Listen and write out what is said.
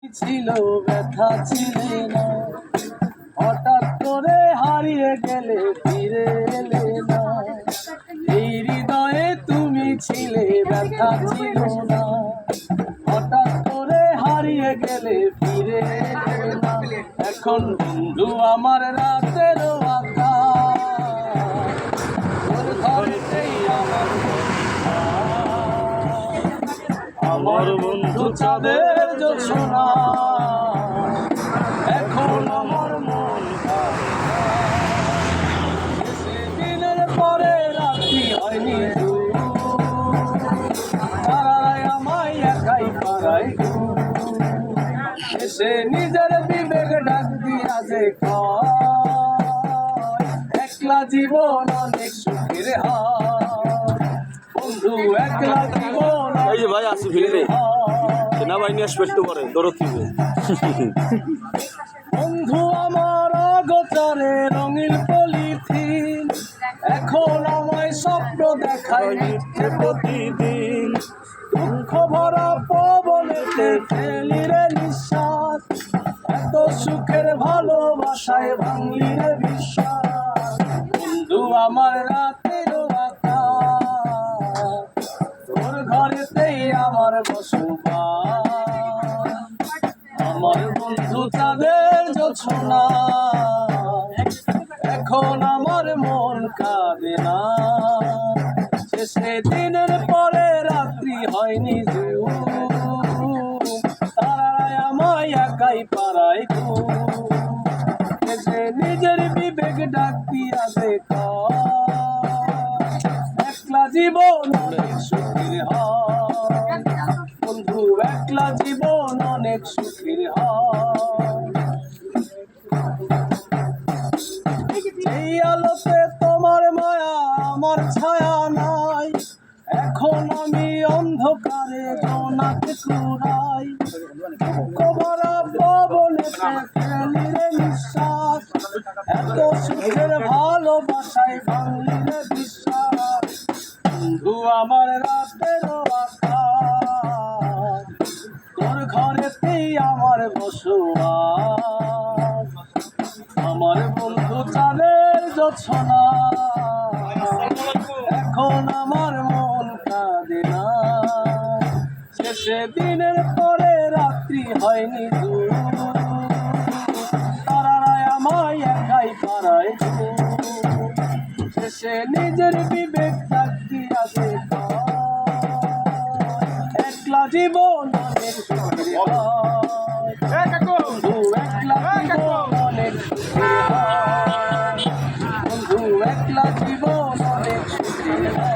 ছিল ব্যথা ছিলে না, হঠাৎ করে হারিয়ে গেলে ফিরে এলে না। এই হৃদয়ে তুমি ছিলে ব্যথা ছিল না, হঠাৎ করে হারিয়ে গেলে ফিরে এলে না। এখন বন্ধু আমার রাতের আমার বন্ধু চাঁদের জোছনা, এখন আমার মন দিনের পরে রাত্রি হয়নি, তারাই আমায় একাই পাড়ায় এসে নিজের বিবেক ডাক দিয়া যে একলা জীবন অনেক সুখের বন্ধু, একলা জীবন। এই যে ভাই আসি ফিরে সেনাবাহিনী আসবে একটু পরে দৌড় দিবে। বন্ধু আমার অগোচরে রঙিন পলিথিন, এখন আমায় স্বপ্ন দেখায় মিথ্যে প্রতিদিন। দুঃখ ভরা পবনেতে ফেলি রে নিঃশ্বাস, এত সুখের ভালোবাসায় ভাঙলি রে বিশ্বাস। বন্ধু আমার রাতের তোর ঘরেতেই আমার বসবাস। আমার বন্ধু চাঁদের জোছনা, এখন আমার মন কাঁদে না। শেষে দিনের পরে রাত্রি হয়নি জু, তারাই আমায় একাই পাড়ায় শেষে নিজের বিবেক ডাক দিয়া দেখা একলা জীবন অনেক সুখের হয় বন্ধু, একলা জীবন অনেক সুখের হয়। এই আলোতে তোমার মায়া আমার ছায়া নাই, এখন আমি অন্ধকারে জোনাকে কুড়াই। দুঃখ ভরা পবনেতে ফেলি রে নিঃশ্বাস, এত সুখের ভালোবাসায় ভাঙলি রে বিশ্বাস। বন্ধু আমার রাতের আকাশ, তোর ঘরেতেই আমার বসবাস। আমার বন্ধু চাঁদের জোছনা, এখন আমার মন কাঁদে না। শেষে দিনের পরে রাত্রি হয়নি দূর, তারাই আমায় একাই পাড়ায় শেষে নিজের বিবেক ডাক দিয়া যে একলা জীবন অনেক সুখের হয় বন্ধু, একলা জীবন অনেক সুখের হয় বন্ধু, একলা জীবন অনেক সুখের হয়।